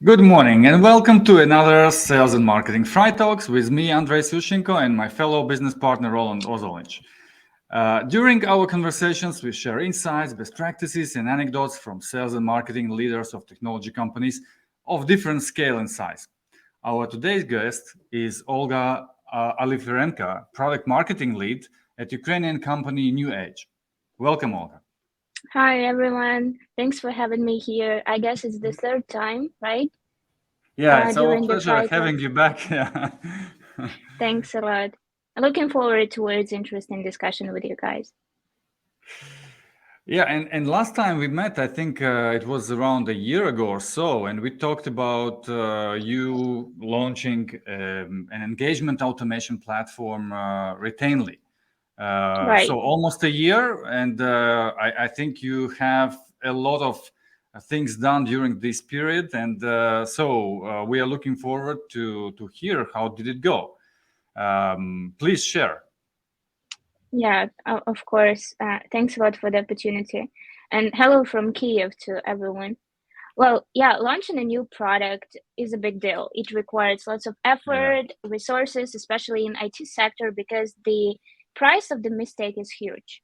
Good morning and welcome to another Sales and Marketing Fry Talks with me, Andrei Sushenko, and my fellow business partner, Roland Ozolic. During our conversations, we share insights, best practices, and anecdotes from sales and marketing leaders of technology companies of different scale and size. Our today's guest is Olga Olifirenko, product marketing lead at Ukrainian company New Age. Welcome, Olga. Hi, everyone. Thanks for having me here. I guess it's the third time, right? Yeah, it's our During the pleasure Fry having Talks. you back. Yeah. Thanks a lot. I'm looking forward towards interesting discussion with you guys. Yeah, and last time we met, I think it was around a year ago or so, and we talked about you launching an engagement automation platform, Retainly. Right. So almost a year, and I think you have a lot of things done during this period, and so we are looking forward to hear how did it go. Please share. Yeah, of course. Thanks a lot for the opportunity. And hello from Kiev to everyone. Well, yeah, launching a new product is a big deal. It requires lots of Yeah. effort, resources, especially in IT sector, because the price of the mistake is huge.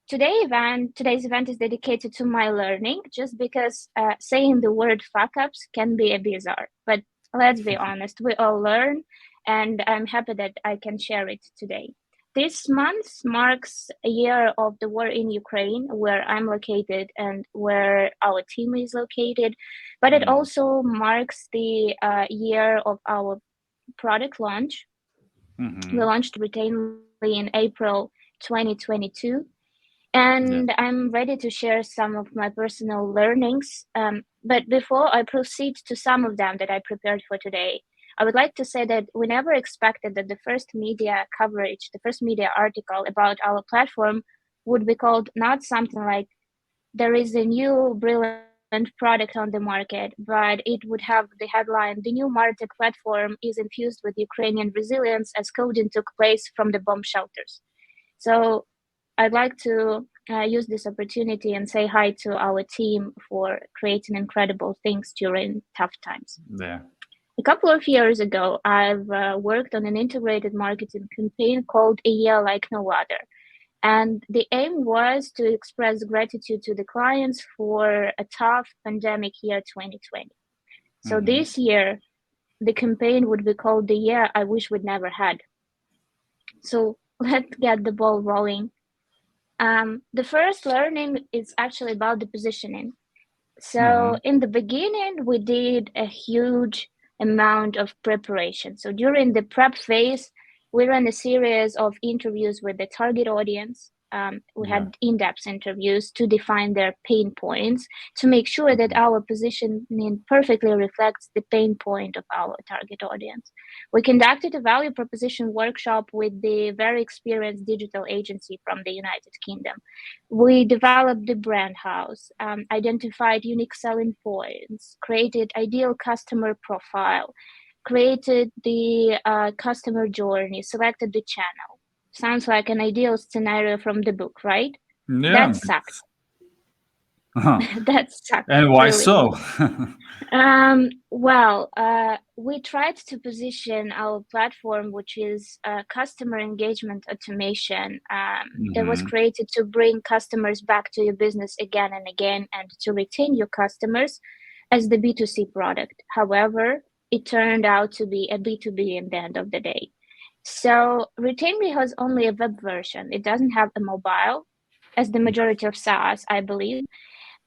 Today's event is dedicated to my learning, just because saying the word fuck ups can be a bizarre. But let's be honest, we all learn, and I'm happy that I can share it today. This month marks a year of the war in Ukraine, where I'm located and where our team is located, but it Mm. also marks the year of our product launch. We Hmm. launched Retainly in April 2022, Yeah. and I'm ready to share some of my personal learnings. But before I proceed to some of them that I prepared for today, I would like to say that we never expected that the first media coverage, the first media article about our platform would be called not something like there is a new brilliant product on the market, but it would have the headline, the new MarTech platform is infused with Ukrainian resilience as coding took place from the bomb shelters. So I'd like to use this opportunity and say hi to our team for creating incredible things during tough times. Yeah. A couple of years ago, I've worked on an integrated marketing campaign called A Year Like No Other. And the aim was to express gratitude to the clients for a tough pandemic year 2020. So Hmm. this year, the campaign would be called The Year I Wish We'd Never Had. So let's get the ball rolling. The first learning is actually about the positioning. So Hmm. in the beginning, we did a huge amount of preparation. So during the prep phase, we ran a series of interviews with the target audience. We Yeah. had in-depth interviews to define their pain points to make sure that Mhm. our positioning perfectly reflects the pain point of our target audience. We conducted a value proposition workshop with the very experienced digital agency from the United Kingdom. We developed the brand house, identified unique selling points, created ideal customer profile, created the customer journey, selected the channel. Sounds like an ideal scenario from the book, right? Yeah. That sucked. Uh-huh. That sucked, And why really. so? We tried to position our platform, which is customer engagement automation, that was Hmm. created to bring customers back to your business again and again and to retain your customers as the B2C product. However, it turned out to be a B2B in the end of the day. So Retainly has only a web version. It doesn't have a mobile, as the majority of SaaS, I believe.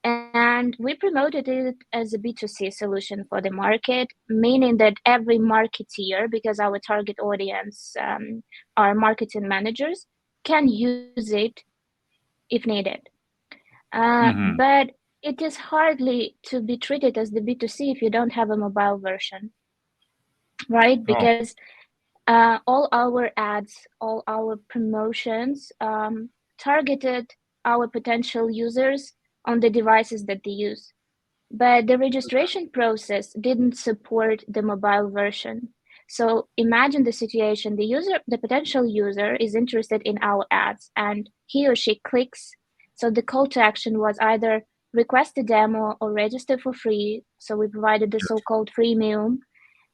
And we promoted it as a B2C solution for the market, meaning that every marketeer, because our target audience are marketing managers, can use it if needed. Hmm. But it is hardly to be treated as the B2C if you don't have a mobile version, right? Oh. Because all our ads, all our promotions targeted our potential users on the devices that they use. But the registration process didn't support the mobile version. So imagine the situation, the potential user is interested in our ads and he or she clicks. So the call to action was either request a demo or register for free. So we provided the so-called freemium.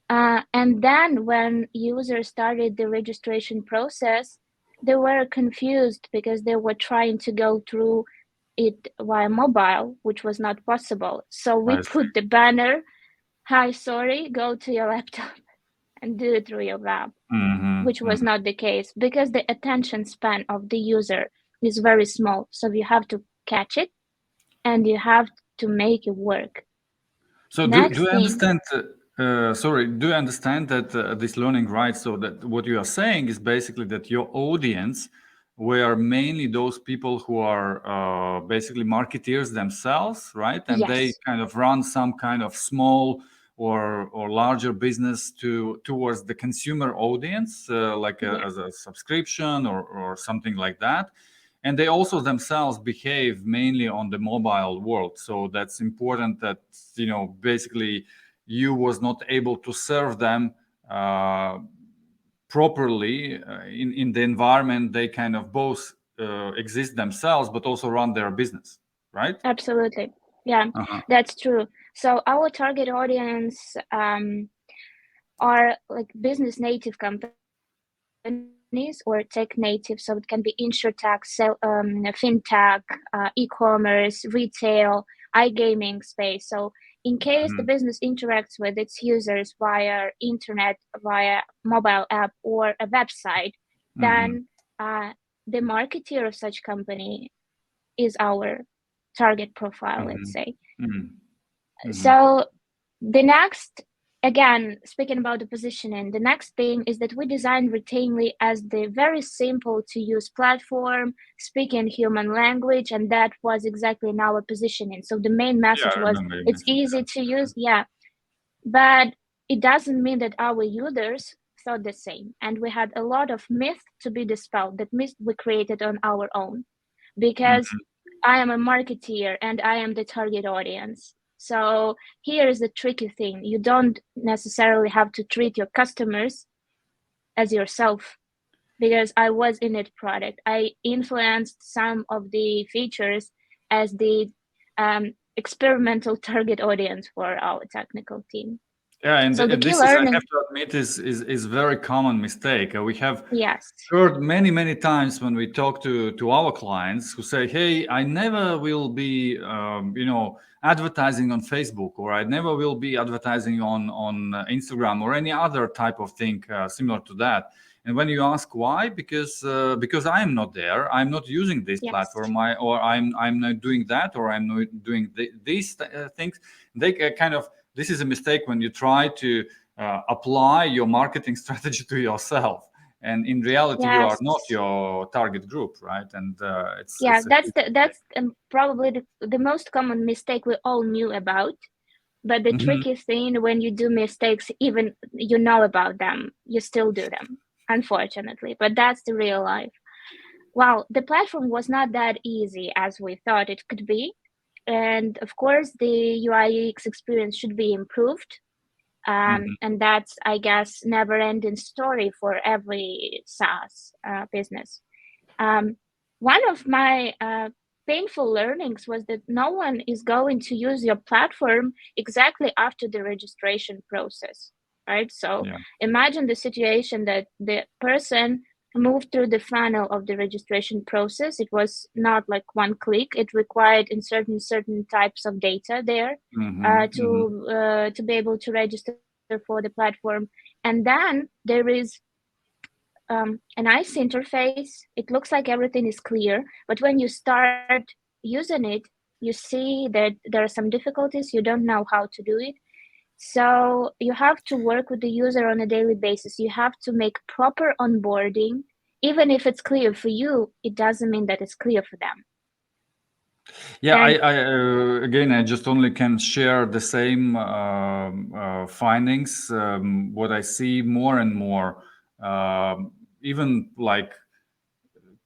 And then when users started the registration process, they were confused because they were trying to go through it via mobile, which was not possible. So we put the banner, "Hi, sorry, go to your laptop and do it through your web," which was not the case because the attention span of the user is very small. So you have to catch it and you have to make it work. So do I understand? Sorry, do you understand that this learning, right? So that what you are saying is basically that your audience were mainly those people who are basically marketeers themselves, right? And they Yes. kind of run some kind of small or larger business towards the consumer audience, like as a subscription or something like that. And they also themselves behave mainly on the mobile world, so that's important that basically you was not able to serve them properly in the environment they kind of both exist themselves but also run their business, right? Absolutely. Yeah, that's true. So our target audience are like business native companies or tech native. So it can be insurtech, fintech, e-commerce, retail, iGaming space. So in case the business interacts with its users via internet, via mobile app or a website, then the marketeer of such company is our target profile, let's say. So the next, again, speaking about the positioning, the next thing is that we designed Retainly as the very simple to use platform, speaking human language, and that was exactly in our positioning. So the main message was it's easy to use, but it doesn't mean that our users thought the same. And we had a lot of myth to be dispelled, that myth we created on our own, because I am a marketeer and I am the target audience. So here is the tricky thing. You don't necessarily have to treat your customers as yourself, because I was in it product. I influenced some of the features as the experimental target audience for our technical team. Yeah, and So the key this is, I learning, have to admit, is very common mistake. We have yes, heard many times when we talk to our clients who say, "Hey, I never will be, advertising on Facebook, or I never will be advertising on Instagram or any other type of thing similar to that." And when you ask why, because I am not there, I'm not using this platform, I'm not doing that, or I'm not doing these things. They kind of, this is a mistake when you try to apply your marketing strategy to yourself, and in reality you are not your target group, right? And that's probably the most common mistake we all knew about. But the tricky thing, when you do mistakes, even you know about them, you still do them, unfortunately. But that's the real life. Well, the platform was not that easy as we thought it could be. And of course, the UI/UX experience should be improved. And that's, I guess, never-ending story for every SaaS business. One of my painful learnings was that no one is going to use your platform exactly after the registration process, right? So imagine the situation that the person moved through the funnel of the registration process. It was not like one click. It required in certain types of data there to be able to register for the platform. And then there is a nice interface. It looks like everything is clear, but when you start using it, you see that there are some difficulties. You don't know how to do it. So you have to work with the user on a daily basis. You have to make proper onboarding. Even if it's clear for you, it doesn't mean that it's clear for them. Yeah, I again, I just only can share the same findings. What I see more and more, even like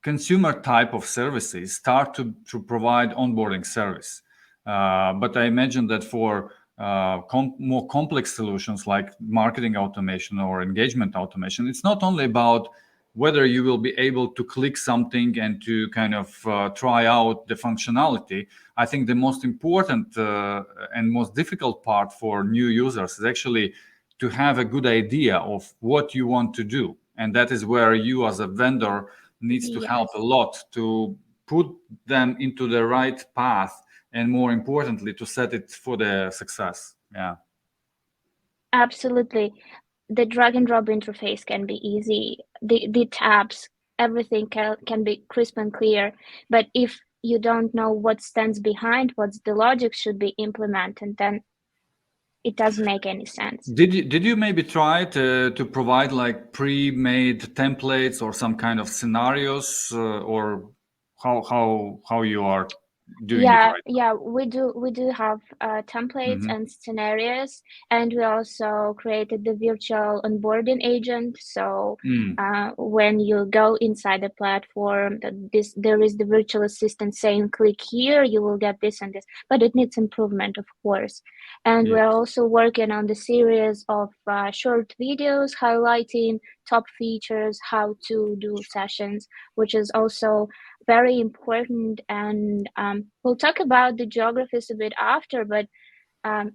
consumer type of services start to provide onboarding service. But I imagine that for more complex solutions like marketing automation or engagement automation, it's not only about whether you will be able to click something and to kind of try out the functionality. I think the most important and most difficult part for new users is actually to have a good idea of what you want to do. And that is where you as a vendor needs to help a lot to put them into the right path, and more importantly, to set it for the success. Yeah. Absolutely. The drag and drop interface can be easy. The tabs, everything can be crisp and clear. But if you don't know what stands behind, what the logic should be implemented, then it doesn't make any sense. Did you maybe try to provide like pre-made templates or some kind of scenarios, or how you are doing it right Yeah, we do have templates now? and scenarios, and we also created the virtual onboarding agent. So when you go inside the platform, there is the virtual assistant saying, click here, you will get this and this, but it needs improvement, of course. And we're Yes. also working on the series of short videos highlighting top features, how to do sessions, which is also very important. And we'll talk about the geographies a bit after, but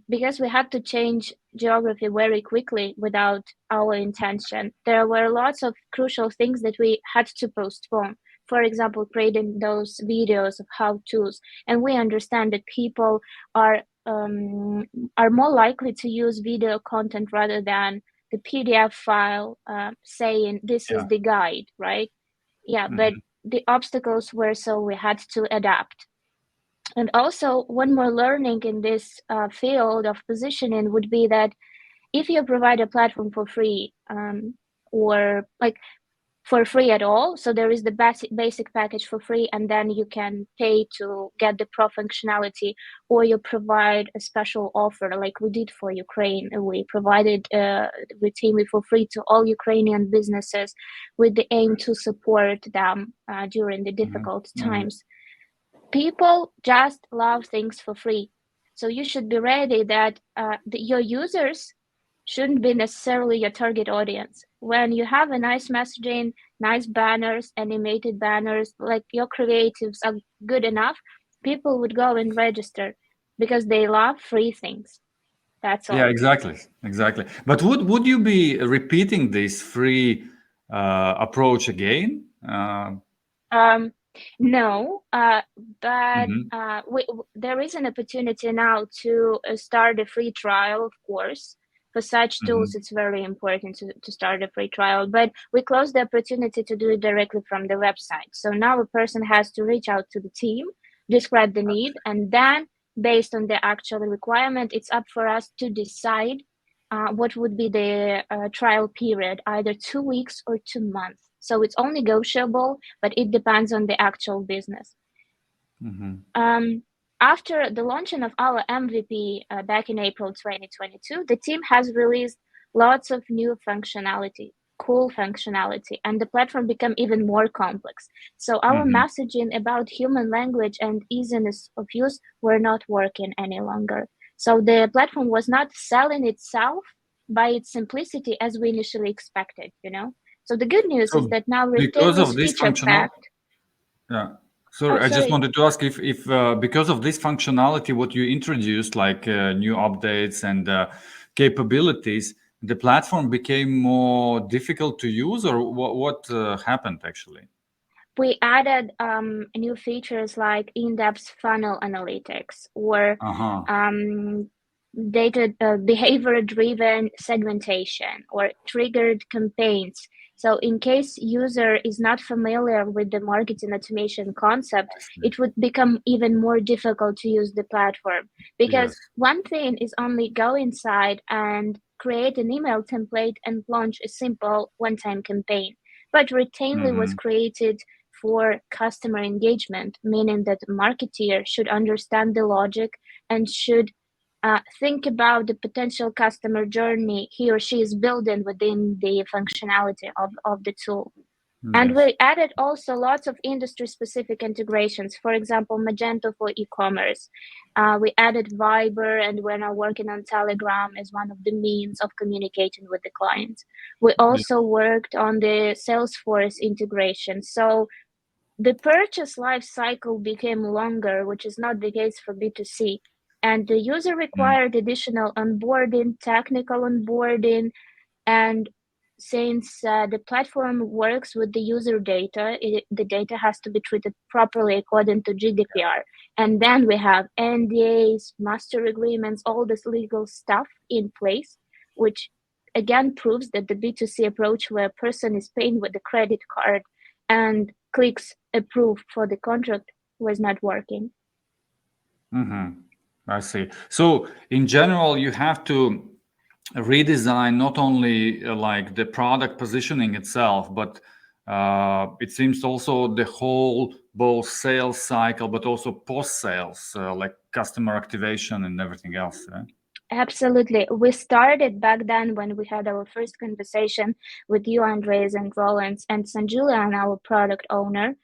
because we had to change geography very quickly without our intention, there were lots of crucial things that we had to postpone. For example, creating those videos of how-tos, and we understand that people are more likely to use video content rather than the PDF file saying this is the guide, right? Yeah, but the obstacles were, so we had to adapt. And also, one more learning in this field of positioning would be that if you provide a platform for free, or like for free at all, so there is the basic package for free, and then you can pay to get the pro functionality, or you provide a special offer like we did for Ukraine. We provided routinely for free to all Ukrainian businesses with the aim to support them during the difficult times. People just love things for free. So you should be ready that your users shouldn't be necessarily your target audience. When you have a nice messaging, nice banners, animated banners, like your creatives are good enough, people would go and register because they love free things. That's all. Yeah, exactly. But would you be repeating this free approach again? No, but there is an opportunity now to start a free trial, of course. For such tools, it's very important to start a free trial, but we closed the opportunity to do it directly from the website. So now a person has to reach out to the team, describe the need, and then based on the actual requirement, it's up for us to decide what would be the trial period, either 2 weeks or 2 months. So it's all negotiable, but it depends on the actual business. After the launching of our MVP back in April 2022, the team has released lots of new functionality, cool functionality, and the platform became even more complex. So our messaging about human language and easiness of use were not working any longer. So the platform was not selling itself by its simplicity as we initially expected, So the good news is that now because Retain is of this feature packed. yeah. Sorry, I just wanted to ask if because of this functionality, what you introduced, like new updates and capabilities, the platform became more difficult to use, or what happened actually? We added new features like in-depth funnel analytics or data behavior-driven segmentation or triggered campaigns. So in case user is not familiar with the marketing automation concept, it would become even more difficult to use the platform, because one thing is only go inside and create an email template and launch a simple one-time campaign. But Retainly was created for customer engagement, meaning that the marketeer should understand the logic and should think about the potential customer journey he or she is building within the functionality of the tool. And we added also lots of industry-specific integrations. For example, Magento for e-commerce. We added Viber, and we're now working on Telegram as one of the means of communicating with the clients. We also worked on the Salesforce integration. So the purchase life cycle became longer, which is not the case for B2C. And the user required additional onboarding, technical onboarding, and since the platform works with the user data, the data has to be treated properly according to GDPR. And then we have NDAs, master agreements, all this legal stuff in place, which again proves that the B2C approach where a person is paying with a credit card and clicks approve for the contract was not working. I see. So in general, you have to redesign not only like the product positioning itself, but it seems also the whole both sales cycle, but also post-sales, like customer activation and everything else. Right? Absolutely. We started back then when we had our first conversation with you, Andres, and Rollins, and Sanjulian, our product owner.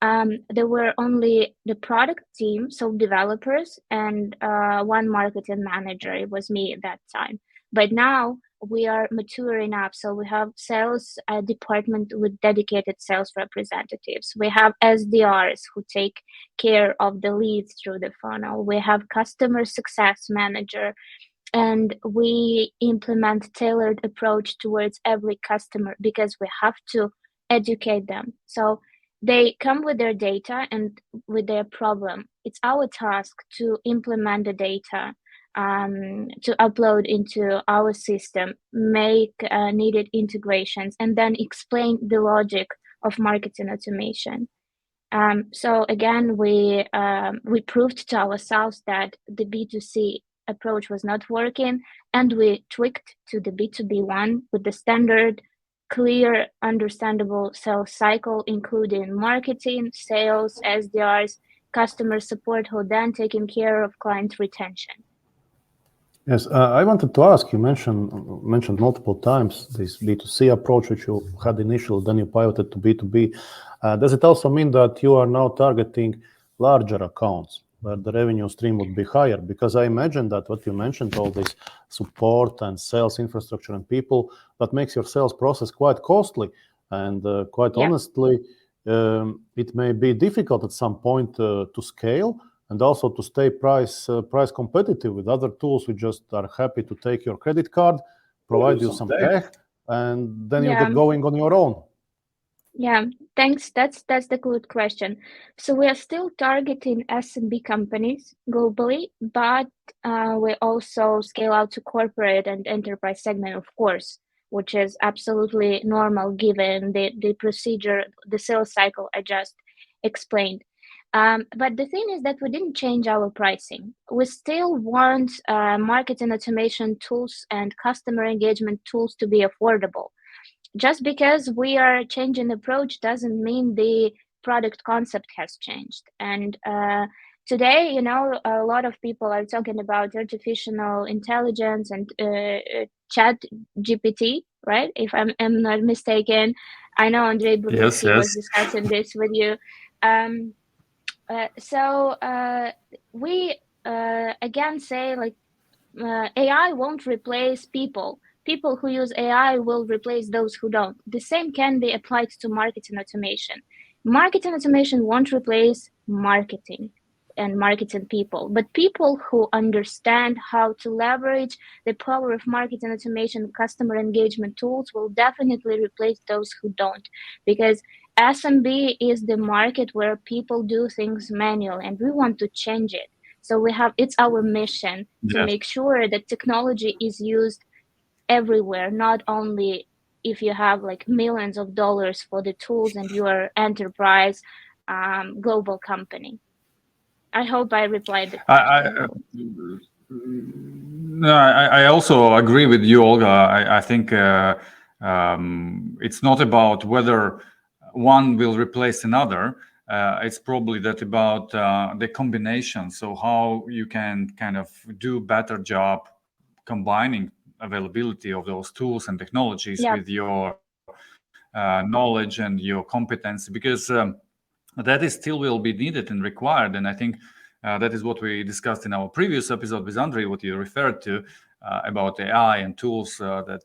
There were only the product team, so developers, and one marketing manager. It was me at that time. But now we are mature enough, so we have sales department with dedicated sales representatives. We have SDRs who take care of the leads through the funnel. We have customer success manager, and we implement tailored approach towards every customer because we have to educate them. So they come with their data and with their problem. It's our task to implement the data, to upload into our system, make needed integrations, and then explain the logic of marketing automation. So again, we proved to ourselves that the B2C approach was not working, and we tweaked to the B2B one with the standard, clear, understandable sales cycle, including marketing, sales, SDRs, customer support, who then taking care of client retention. Yes, I wanted to ask, you mentioned multiple times this B2C approach, which you had initially, then you pivoted to B2B. Does it also mean that you are now targeting larger accounts where the revenue stream would be higher? Because I imagine that what you mentioned, all this support and sales infrastructure and people, that makes your sales process quite costly. And quite honestly, it may be difficult at some point to scale and also to stay price competitive with other tools. We just are happy to take your credit card, provide you some tech, and then you get going on your own. Yeah, thanks. That's the good question. So we are still targeting SMB companies globally, but we also scale out to corporate and enterprise segment, of course, which is absolutely normal given the procedure, the sales cycle I just explained. But the thing is that we didn't change our pricing. We still want marketing automation tools and customer engagement tools to be affordable. Just because we are changing approach doesn't mean the product concept has changed. And today, you know, a lot of people are talking about artificial intelligence and chat GPT, right? If I'm not mistaken. I know Andrei Brudzinski was discussing this with you. So we again say like AI won't replace people. People who use AI will replace those who don't. The same can be applied to marketing automation. Marketing automation won't replace marketing and marketing people, but people who understand how to leverage the power of marketing automation, customer engagement tools will definitely replace those who don't, because SMB is the market where people do things manual, and we want to change it. So it's our mission to make sure that technology is used everywhere, not only if you have like millions of dollars for the tools and you are enterprise global company. I hope I replied the question. I also agree with you, Olga. I think it's not about whether one will replace another. It's probably that about the combination. So how you can kind of do better job combining availability of those tools and technologies with your knowledge and your competency, because that is still will be needed and required. And I think that is what we discussed in our previous episode with Andrei, what you referred to about AI and tools, that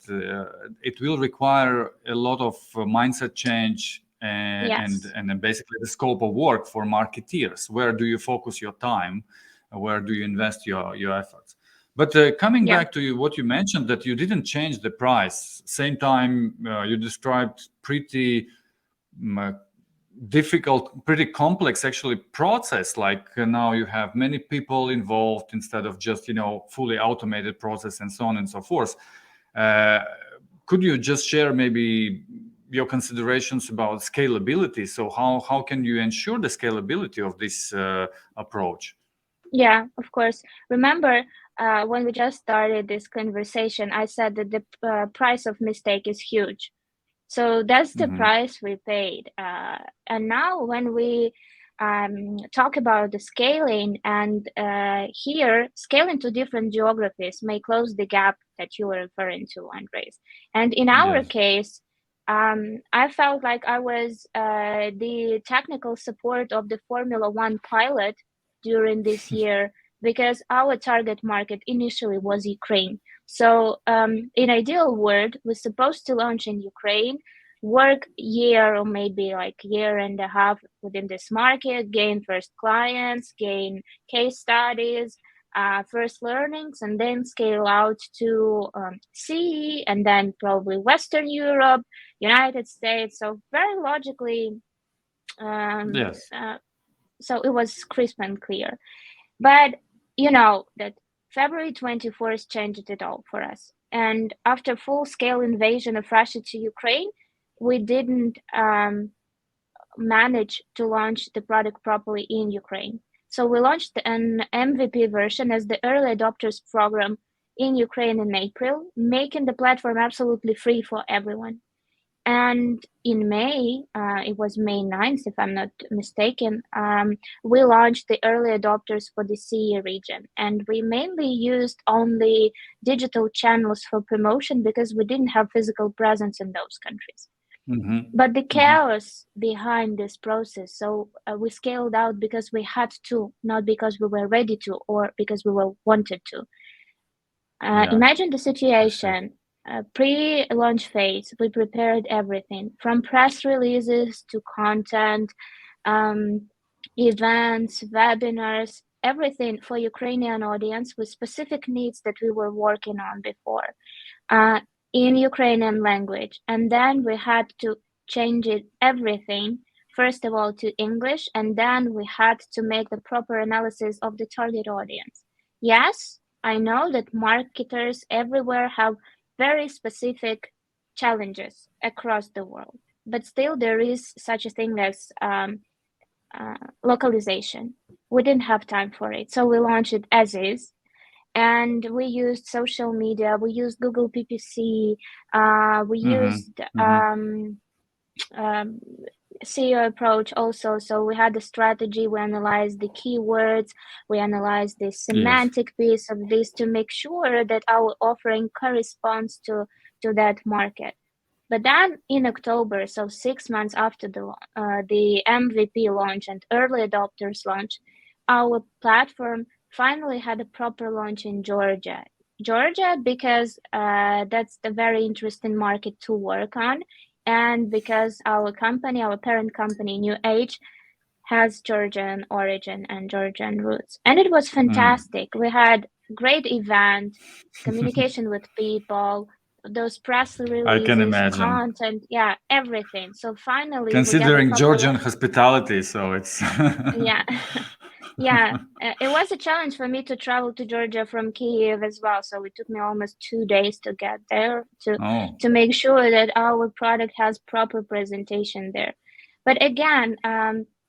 it will require a lot of mindset change and then basically the scope of work for marketeers. Where do you focus your time? Where do you invest your efforts? But coming back to what you mentioned, that you didn't change the price. Same time, you described pretty difficult, pretty complex actually process. Like now you have many people involved instead of just fully automated process and so on and so forth. Could you just share maybe your considerations about scalability? So how can you ensure the scalability of this approach? Yeah, of course. Remember, when we just started this conversation, I said that the price of mistake is huge. So that's the price we paid. And now when we talk about the scaling, and here scaling to different geographies may close the gap that you were referring to, Andres. And in our case, I felt like I was the technical support of the Formula One pilot during this year, because our target market initially was Ukraine. So in ideal world, we're supposed to launch in Ukraine, work year or maybe like year and a half within this market, gain first clients, gain case studies, first learnings, and then scale out to CE, and then probably Western Europe, United States. So very logically, so it was crisp and clear. But that February 24th changed it all for us. And after full-scale invasion of Russia to Ukraine, we didn't manage to launch the product properly in Ukraine. So we launched an MVP version as the early adopters program in Ukraine in April, making the platform absolutely free for everyone. And in May, it was May 9th, if I'm not mistaken, we launched the early adopters for the CE region. And we mainly used only digital channels for promotion because we didn't have physical presence in those countries. But the chaos behind this process, so we scaled out because we had to, not because we were ready to or because we were wanted to. Imagine the situation. Pre-launch phase, we prepared everything from press releases to content, events, webinars, everything for Ukrainian audience with specific needs that we were working on before in Ukrainian language. And then we had to change everything, first of all, to English, and then we had to make the proper analysis of the target audience. Yes, I know that marketers everywhere have very specific challenges across the world, but still there is such a thing as localization. We didn't have time for it, so we launched it as is, and we used social media, we used Google PPC, we used SEO approach also. So we had a strategy, we analyzed the keywords, we analyzed the semantic piece of this to make sure that our offering corresponds to that market. But then in October, so 6 months after the MVP launch and early adopters launch, our platform finally had a proper launch in Georgia. Because that's the very interesting market to work on. And because our company, our parent company, New Age, has Georgian origin and Georgian roots. And it was fantastic. We had great event, communication with people, those press releases, I can imagine. Content, everything. So finally, considering Georgian hospitality, so it's it was a challenge for me to travel to Georgia from Kyiv as well. So it took me almost 2 days to get there to make sure that our product has proper presentation there. But again,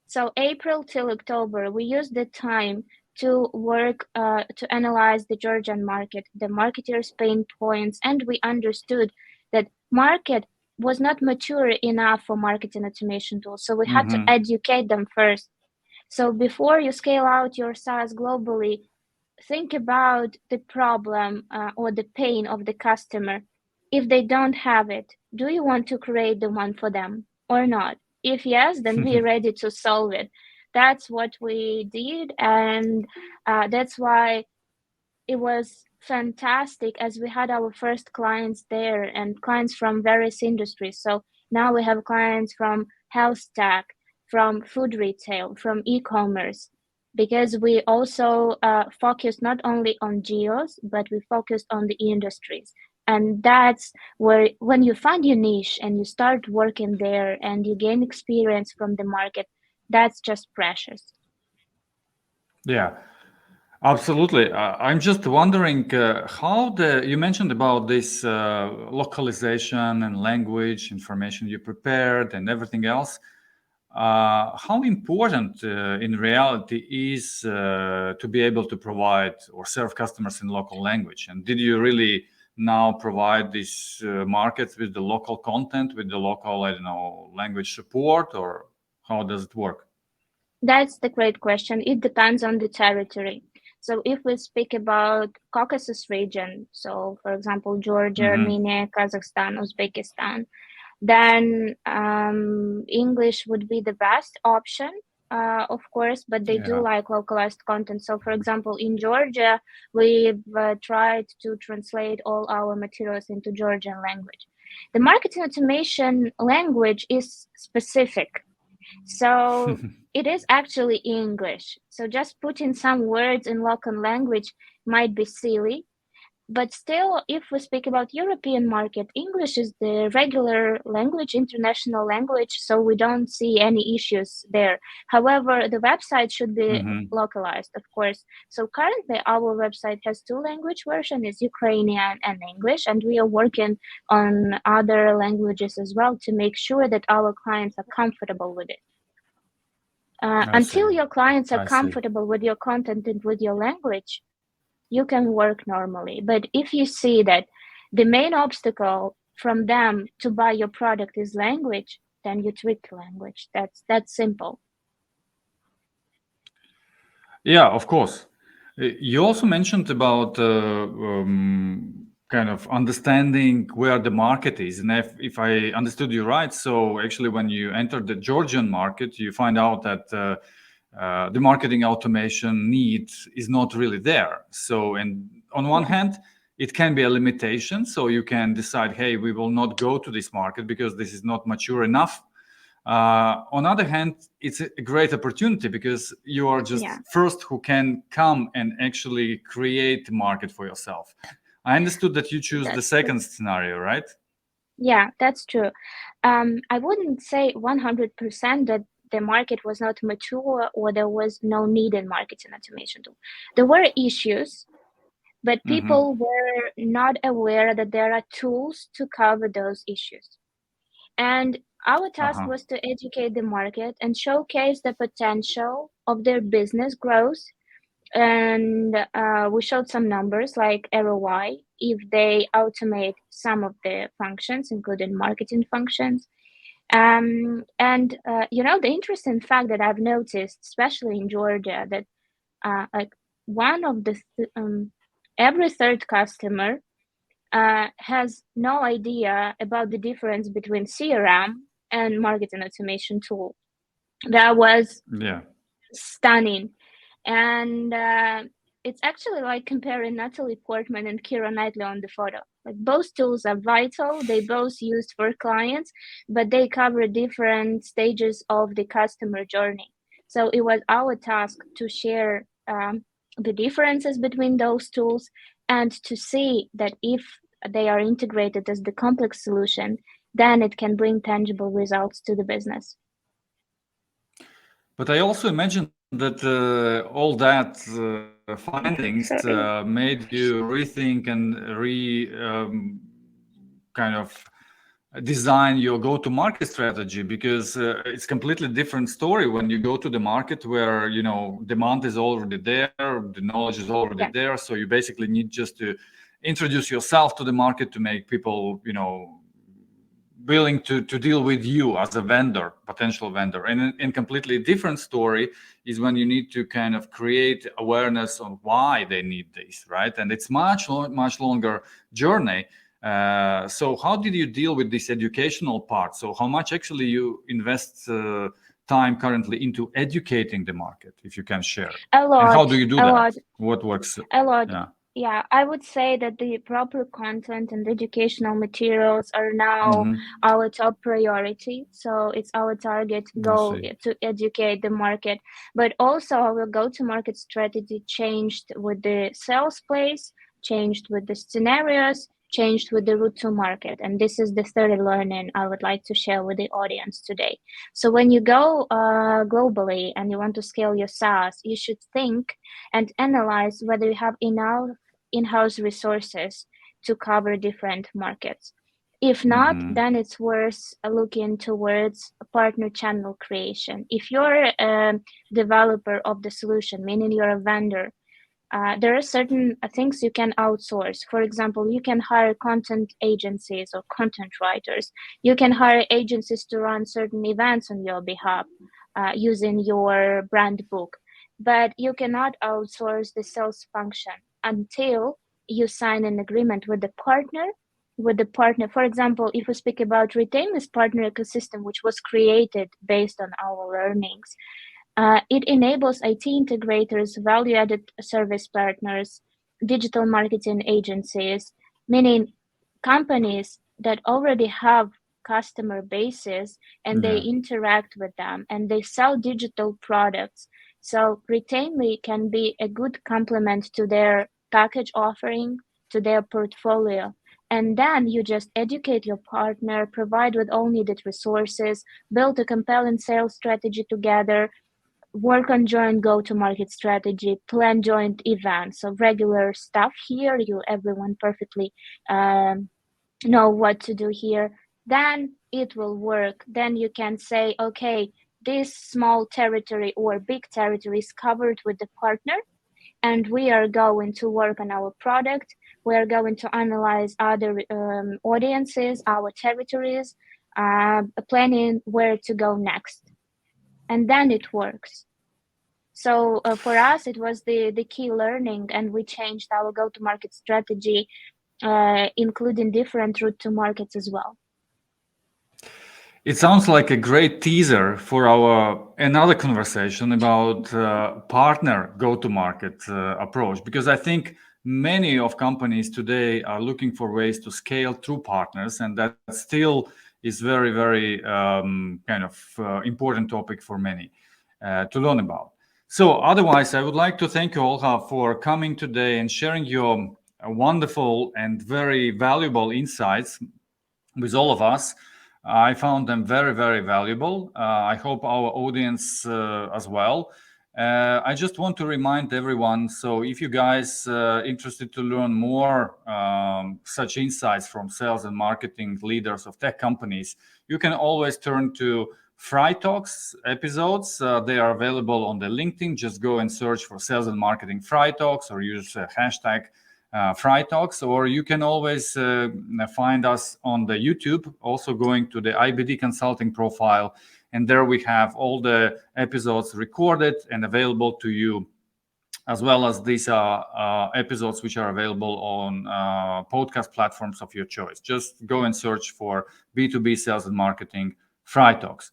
so April till October, we used the time to work to analyze the Georgian market, the marketers' pain points, and we understood that market was not mature enough for marketing automation tools. So we had to educate them first. So before you scale out your SaaS globally, think about the problem or the pain of the customer. If they don't have it, do you want to create the one for them or not? If yes, then we're ready to solve it. That's what we did, and that's why it was fantastic, as we had our first clients there and clients from various industries. So now we have clients from health tech, from food retail, from e-commerce, because we also focused not only on geos, but we focused on the industries. And that's where, when you find your niche and you start working there and you gain experience from the market, that's just precious. Yeah. Absolutely. I'm just wondering how you mentioned about this localization and language information you prepared and everything else. How important in reality is to be able to provide or serve customers in local language? And did you really now provide these markets with the local content, with the local, I don't know, language support, or how does it work? That's the great question. It depends on the territory. So if we speak about Caucasus region, so for example, Georgia, Armenia, Kazakhstan, Uzbekistan, then English would be the best option, of course, but they do like localized content. So for example, in Georgia, we've tried to translate all our materials into Georgian language. The marketing automation language is specific. So it is actually English. So just putting some words in local language might be silly, but still, if we speak about European market, English is the regular language, international language, so we don't see any issues there. However, the website should be localized, of course. So currently our website has two language versions, it's Ukrainian and English, and we are working on other languages as well to make sure that our clients are comfortable with it. Until your clients are comfortable with your content and with your language, you can work normally. But if you see that the main obstacle from them to buy your product is language, then you tweak the language. That's simple. Yeah, of course. You also mentioned about kind of understanding where the market is. And if I understood you right, so actually when you enter the Georgian market, you find out that the marketing automation need is not really there. So, and on one hand, it can be a limitation. So you can decide, hey, we will not go to this market because this is not mature enough. On the other hand, it's a great opportunity because you are just first who can come and actually create the market for yourself. I understood that you choose the second scenario, right? Yeah, that's true. I wouldn't say 100% that the market was not mature or there was no need in marketing automation tool. There were issues, but people were not aware that there are tools to cover those issues. And our task was to educate the market and showcase the potential of their business growth. And we showed some numbers like ROI if they automate some of the functions, including marketing functions. And the interesting fact that I've noticed, especially in Georgia, that like one of the every third customer has no idea about the difference between CRM and marketing automation tool. That was stunning. And it's actually like comparing Natalie Portman and Keira Knightley on the photo. Like both tools are vital, they both used for clients, but they cover different stages of the customer journey. So it was our task to share the differences between those tools and to see that if they are integrated as the complex solution, then it can bring tangible results to the business. But I also imagine that all that findings made you rethink and kind of design your go-to-market strategy, because it's completely different story when you go to the market where demand is already there, the knowledge is already there, so you basically need just to introduce yourself to the market to make people willing to deal with you as a vendor, potential vendor. And a completely different story is when you need to kind of create awareness on why they need this, right? And it's much longer journey. So how did you deal with this educational part? So how much actually you invest time currently into educating the market, if you can share? A lot. And how do you do a that? lot. What works? A lot. Yeah. Yeah, I would say that the proper content and educational materials are now our top priority. So it's our target goal to educate the market. But also our go-to-market strategy changed with the sales plays, changed with the scenarios, changed with the route to market. And this is the third learning I would like to share with the audience today. So when you go globally and you want to scale your SaaS, you should think and analyze whether you have enough in-house resources to cover different markets. If not, then it's worth looking towards a partner channel creation. If you're a developer of the solution, meaning you're a vendor, there are certain things you can outsource. For example, you can hire content agencies or content writers. You can hire agencies to run certain events on your behalf using your brand book. But you cannot outsource the sales function until you sign an agreement with the partner. For example, if we speak about Retain-this partner ecosystem, which was created based on our learnings, it enables IT integrators, value-added service partners, digital marketing agencies, meaning companies that already have customer bases and they interact with them and they sell digital products. So Retainly can be a good complement to their package offering, to their portfolio. And then you just educate your partner, provide with all needed resources, build a compelling sales strategy together, work on joint go-to-market strategy, plan joint events. So regular stuff here, everyone perfectly know what to do here. Then it will work. Then you can say, okay, this small territory or big territory is covered with the partner, and we are going to work on our product. We are going to analyze other audiences, our territories, planning where to go next. And then it works. So for us, it was the key learning, and we changed our go-to-market strategy, including different route to markets as well. It sounds like a great teaser for our another conversation about partner go-to-market approach, because I think many of companies today are looking for ways to scale through partners, and that still is very, very important topic for many to learn about. So otherwise, I would like to thank you, Olha, for coming today and sharing your wonderful and very valuable insights with all of us. I found them very, very valuable. I hope our audience as well. I just want to remind everyone, so if you guys interested to learn more such insights from sales and marketing leaders of tech companies, you can always turn to Fry Talks episodes. They are available on the LinkedIn. Just go and search for Sales and Marketing Fry Talks, or use hashtag Fry Talks, or you can always find us on the YouTube, also going to the IBD Consulting profile, and there we have all the episodes recorded and available to you, as well as these episodes which are available on podcast platforms of your choice. Just go and search for B2B Sales and Marketing Fry Talks.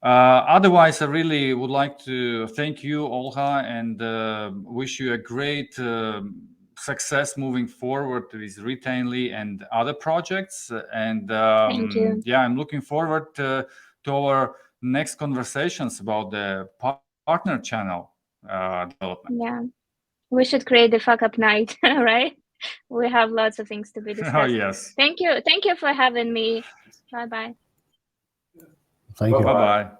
Otherwise, I really would like to thank you, Olha, and wish you a great success moving forward with Retainly and other projects. And Thank you. yeah, I'm looking forward to our next conversations about the partner channel development. Yeah, we should create the fuck up night, right? We have lots of things to be discussed. Oh, yes. Thank you for having me. Bye-bye. Thank you. Bye-bye.